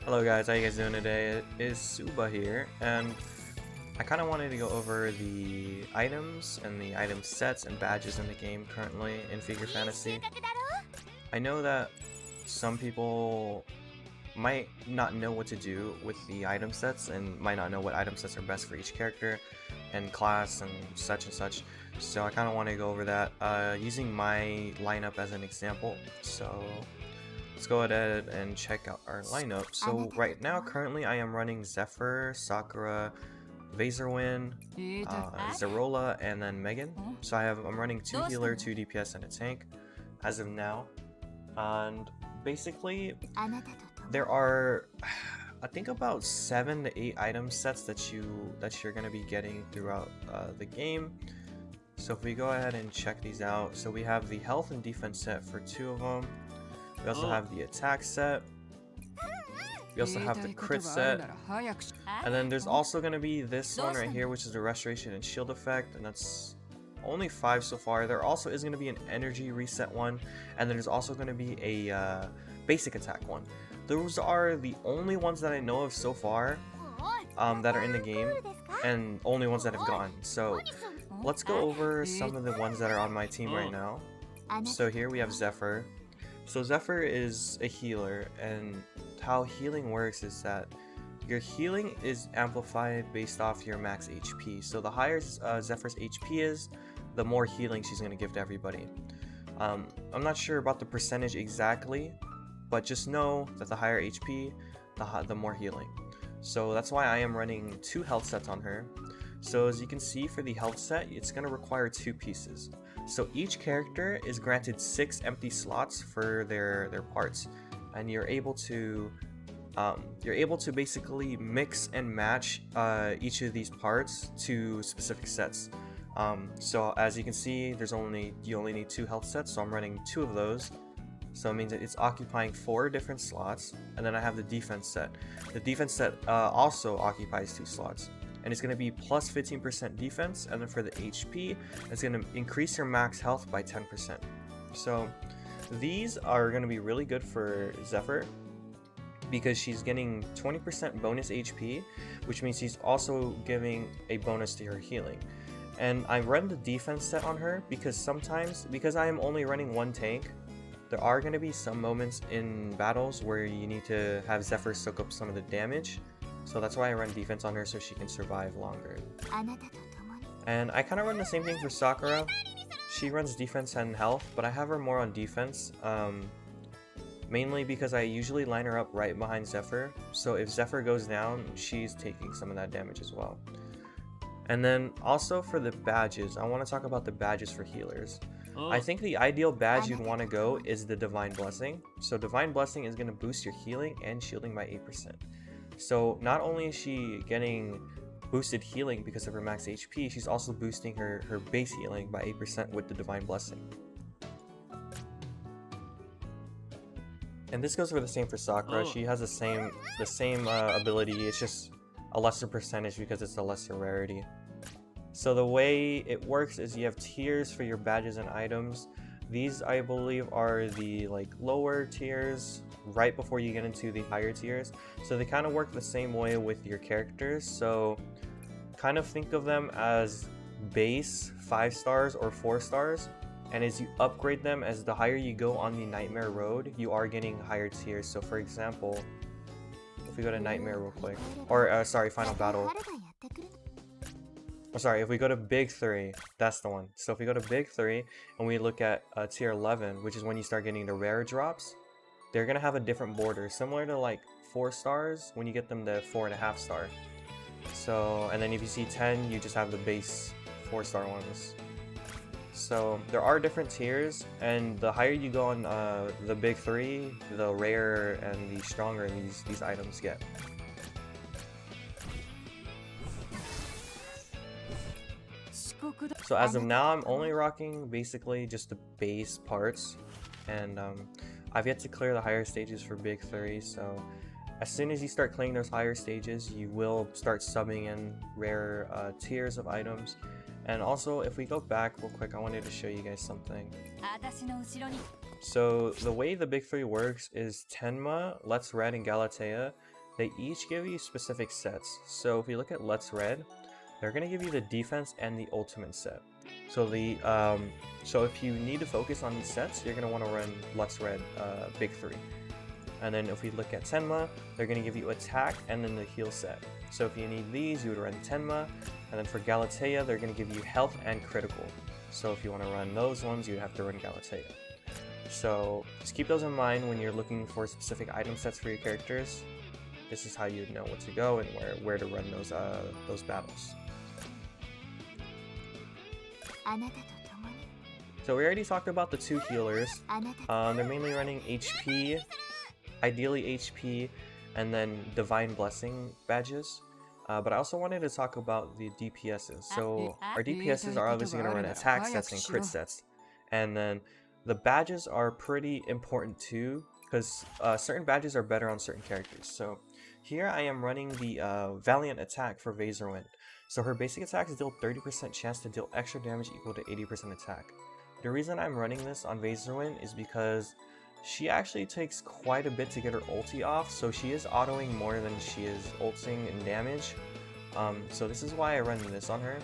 Hello guys, how you guys doing today? It is Suba here, and I kind of wanted to go over the items and the item sets and badges in the game currently in Figure Fantasy. I know that some people might not know what to do with the item sets and might not know what item sets are best for each character and class and such, so I kind of want to go over that using my lineup as an example. So let's go ahead and check out our lineup. So right now, currently I am running Zephyr, Sakura, Vaserwin, Zerola, and then Megan. So I'm running 2 healer, 2 DPS, and a tank as of now. And basically, there are I think about 7 to 8 item sets that you're gonna be getting throughout the game. So if we go ahead and check these out, so we have the health and defense set for 2 of them. We also have the attack set. We also have the crit set. And then there's also going to be this one right here, which is the restoration and shield effect, and that's only 5 so far. There also is going to be an energy reset one, and then there's also going to be a basic attack one. Those are the only ones that I know of so far that are in the game, and only ones that have gone. So let's go over some of the ones that are on my team right now. So here we have Zephyr. So Zephyr is a healer, and how healing works is that your healing is amplified based off your max HP. So the higher Zephyr's HP is, the more healing she's going to give to everybody. I'm not sure about the percentage exactly, but just know that the higher HP, the more healing. So that's why I am running 2 health sets on her. So as you can see, for the health set, it's going to require 2 pieces. So each character is granted 6 empty slots for their parts, and you're able to basically mix and match each of these parts to specific sets. So as you can see, you only need 2 health sets, so I'm running 2 of those. So it means that it's occupying 4 different slots, and then I have the defense set. The defense set also occupies 2 slots. And it's going to be plus 15% defense, and then for the HP, it's going to increase your max health by 10%. So these are going to be really good for Zephyr, because she's getting 20% bonus HP, which means she's also giving a bonus to her healing. And I run the defense set on her because because I am only running 1 tank, there are going to be some moments in battles where you need to have Zephyr soak up some of the damage. So that's why I run defense on her, so she can survive longer. And I kind of run the same thing for Sakura. She runs defense and health, but I have her more on defense, mainly because I usually line her up right behind Zephyr. So if Zephyr goes down, she's taking some of that damage as well. And then also for the badges, I want to talk about the badges for healers. I think the ideal badge you'd want to go is the Divine Blessing. So Divine Blessing is going to boost your healing and shielding by 8%. So not only is she getting boosted healing because of her max HP, she's also boosting her base healing by 8% with the Divine Blessing. And this goes for the same for Sakura. She has the same ability, it's just a lesser percentage because it's a lesser rarity. So the way it works is you have tiers for your badges and items. These, I believe, are the lower tiers right before you get into the higher tiers. So they kind of work the same way with your characters. So kind of think of them as base 5 stars or 4 stars. And as you upgrade them, as the higher you go on the Nightmare Road, you are getting higher tiers. So for example, if we go to Nightmare real quick, or sorry, Final Battle. Oh, sorry, if we go to Big 3, that's the one. So if we go to Big 3 and we look at tier 11, which is when you start getting the rare drops, they're gonna have a different border, similar to 4 stars when you get them to 4.5 star. So, and then if you see 10, you just have the base 4-star ones. So there are different tiers, and the higher you go on the Big 3, the rarer and the stronger these items get. So as of now, I'm only rocking basically just the base parts, and I've yet to clear the higher stages for Big 3, so as soon as you start clearing those higher stages, you will start subbing in rare tiers of items. And also, if we go back real quick, I wanted to show you guys something. So the way the Big 3 works is Tenma, Let's Red, and Galatea they each give you specific sets. So if we look at Let's Red, they're gonna give you the defense and the ultimate set. So so if you need to focus on these sets, you're gonna want to run Let's Red Big 3. And then if we look at Tenma, they're gonna give you attack and then the heal set. So if you need these, you would run Tenma. And then for Galatea, they're gonna give you health and critical. So if you want to run those ones, you'd have to run Galatea. So just keep those in mind when you're looking for specific item sets for your characters. This is how you'd know what to go and where to run those battles. So we already talked about the two healers. They're mainly running HP, ideally HP, and then Divine Blessing badges. But I also wanted to talk about the DPSs. So our DPSs are obviously going to run attack sets and crit sets. And then the badges are pretty important too, because certain badges are better on certain characters. So here I am running the Valiant attack for Vaserwind. So her basic attacks deal 30% chance to deal extra damage equal to 80% attack. The reason I'm running this on Vaserwind is because she actually takes quite a bit to get her ulti off, so she is autoing more than she is ulting in damage. So this is why I run this on her.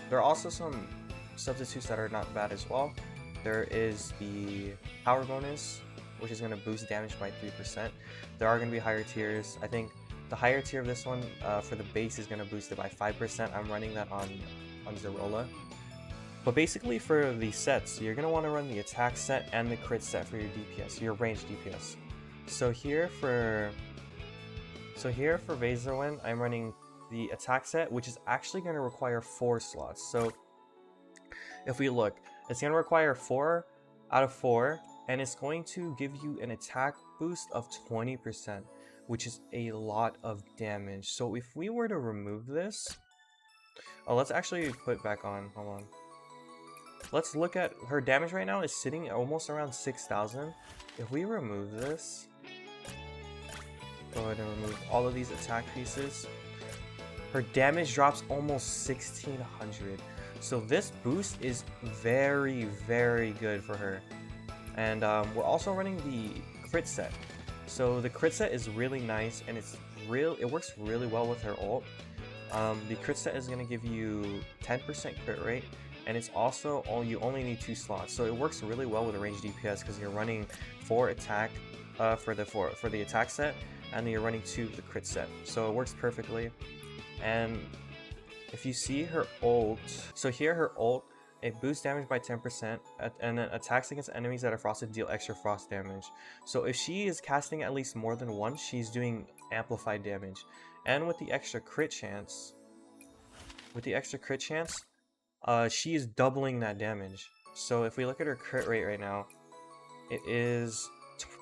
There are also some substitutes that are not bad as well. There is the power bonus, which is going to boost damage by 3%. There are going to be higher tiers. I think the higher tier of this one for the base is going to boost it by 5%. I'm running that on Zerola. But basically for the sets, you're going to want to run the attack set and the crit set for your DPS, your range DPS. So here for Vaserwind, I'm running the attack set, which is actually going to require 4 slots. So if we look, it's going to require 4 out of 4, and it's going to give you an attack boost of 20%, which is a lot of damage. So if we were to remove this, let's actually put it back on, hold on. Let's look at her damage right now is sitting almost around 6,000. If we remove this, go ahead and remove all of these attack pieces, her damage drops almost 1,600. So this boost is very, very good for her. And we're also running the crit set. So the crit set is really nice, and it works really well with her ult. The crit set is going to give you 10% crit rate, and it's also you only need 2 slots. So it works really well with a range DPS because you're running 4 attack for the attack set, and then you're running 2 of the crit set. So it works perfectly. And if you see her ult, so here her ult, it boosts damage by 10%, and then attacks against enemies that are frosted deal extra frost damage. So if she is casting at least more than once, she's doing amplified damage. And with the extra crit chance, she is doubling that damage. So if we look at her crit rate right now, it is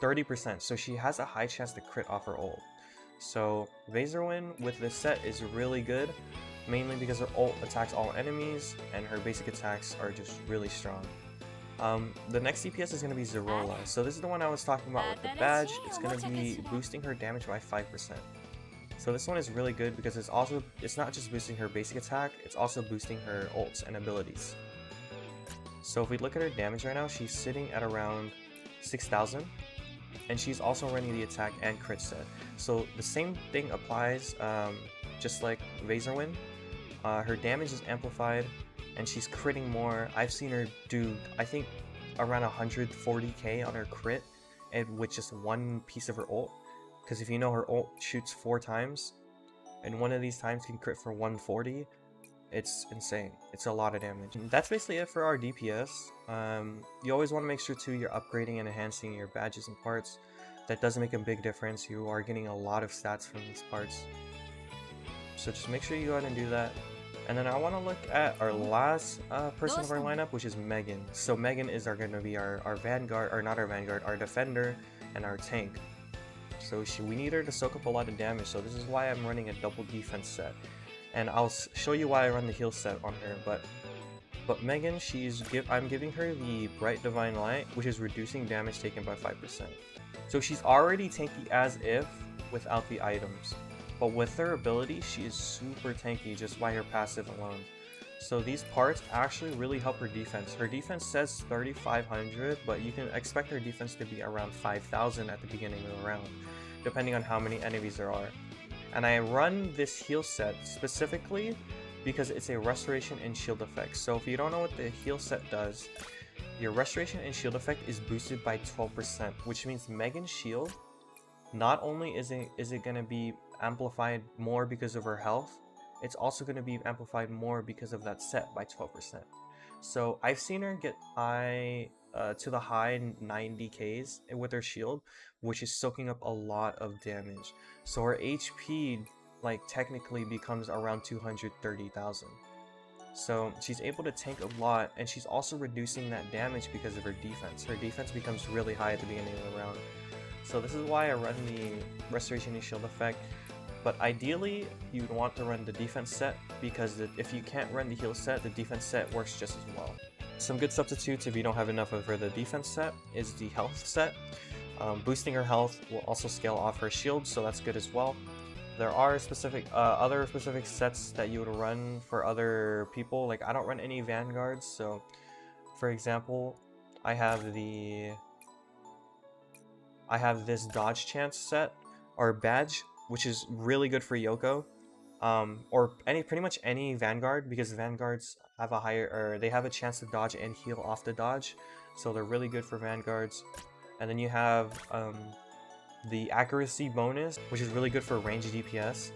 30%. So she has a high chance to crit off her ult. So Vaserwind with this set is really good, mainly because her ult attacks all enemies and her basic attacks are just really strong. The next DPS is going to be Zerola. So this is the one I was talking about with the badge. It's going to be boosting her damage by 5%. So this one is really good because it's not just boosting her basic attack, it's also boosting her ults and abilities. So if we look at her damage right now, she's sitting at around 6,000. And she's also running the attack and crit set. So the same thing applies, just like Vaserwind. Her damage is amplified, and she's critting more. I've seen her do, I think, around 140k on her crit, and with just one piece of her ult. Because if you know, her ult shoots 4 times, and one of these times can crit for 140. It's insane. It's a lot of damage. And that's basically it for our DPS. You always want to make sure too you're upgrading and enhancing your badges and parts. That does make a big difference. You are getting a lot of stats from these parts. So just make sure you go ahead and do that. And then I want to look at our last person of our lineup, which is Megan. So Megan is going to be our vanguard, or not our vanguard, our defender and our tank. So we need her to soak up a lot of damage. So this is why I'm running a double defense set. And I'll show you why I run the heal set on her, but Megan, I'm giving her the Bright Divine Light, which is reducing damage taken by 5%. So she's already tanky as if without the items, but with her ability, she is super tanky just by her passive alone. So these parts actually really help her defense. Her defense says 3,500, but you can expect her defense to be around 5,000 at the beginning of the round. depending on how many enemies there are. And I run this heal set specifically because it's a restoration and shield effect. So if you don't know what the heal set does, your restoration and shield effect is boosted by 12%, which means Megan's shield, not only is it going to be amplified more because of her health, it's also going to be amplified more because of that set by 12%. So I've seen her get to the high 90Ks with her shield, which is soaking up a lot of damage. So her HP like technically becomes around 230,000. So she's able to tank a lot, and she's also reducing that damage because of her defense. Her defense becomes really high at the beginning of the round. So this is why I run the restoration and shield effect. But ideally, you'd want to run the defense set, because if you can't run the heal set, the defense set works just as well. Some good substitutes if you don't have enough of her the defense set is the health set. Boosting her health will also scale off her shield, so that's good as well. There are specific other specific sets that you would run for other people. Like, I don't run any vanguards, so for example, I have this dodge chance set or badge, which is really good for Yoko, or pretty much any vanguard, because vanguards have a higher, or they have a chance to dodge and heal off the dodge, so they're really good for vanguards. And then you have the accuracy bonus, which is really good for range DPS,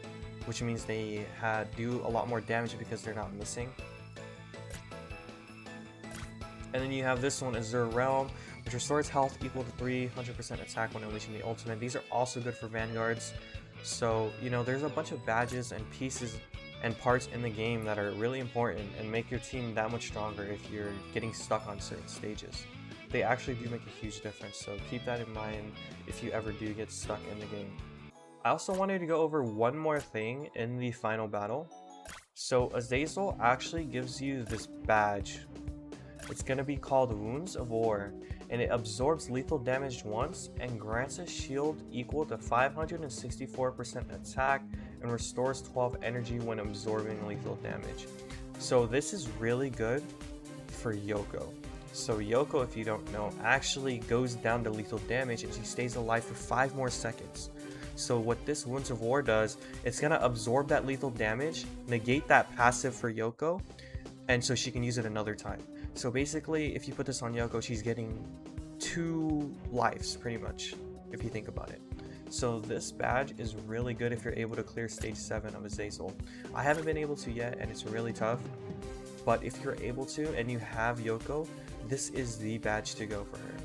which means they do a lot more damage because they're not missing. And then you have this one, Azure Realm, which restores health equal to 300% attack when unleashing the ultimate. These are also good for vanguards. So, you know, there's a bunch of badges and pieces and parts in the game that are really important and make your team that much stronger if you're getting stuck on certain stages. They actually do make a huge difference, so keep that in mind if you ever do get stuck in the game. I also wanted to go over one more thing in the final battle. So Azazel actually gives you this badge. It's going to be called Wounds of War, and it absorbs lethal damage once and grants a shield equal to 564% attack and restores 12 energy when absorbing lethal damage. So this is really good for Yoko. So Yoko, if you don't know, actually goes down to lethal damage and she stays alive for 5 more seconds. So what this Wounds of War does, it's going to absorb that lethal damage, negate that passive for Yoko, and so she can use it another time. So basically, if you put this on Yoko, she's getting 2 lives pretty much, if you think about it. So this badge is really good if you're able to clear stage 7 of Azazel. I haven't been able to yet, and it's really tough. But if you're able to and you have Yoko, this is the badge to go for her.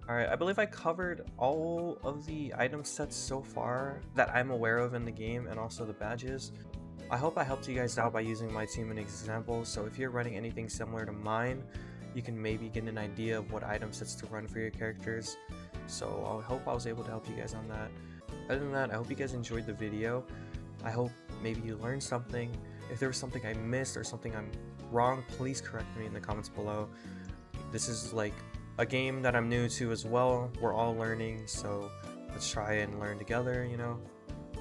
Alright, I believe I covered all of the item sets so far that I'm aware of in the game, and also the badges. I hope I helped you guys out by using my team as an example, so if you're running anything similar to mine, you can maybe get an idea of what item sets to run for your characters. So I hope I was able to help you guys on that. Other than that, I hope you guys enjoyed the video. I hope maybe you learned something. If there was something I missed or something I'm wrong, please correct me in the comments below. This is like a game that I'm new to as well. We're all learning, so let's try and learn together, you know.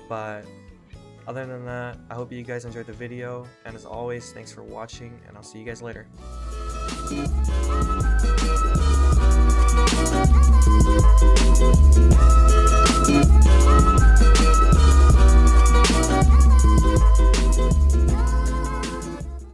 But other than that, I hope you guys enjoyed the video, and as always, thanks for watching, and I'll see you guys later.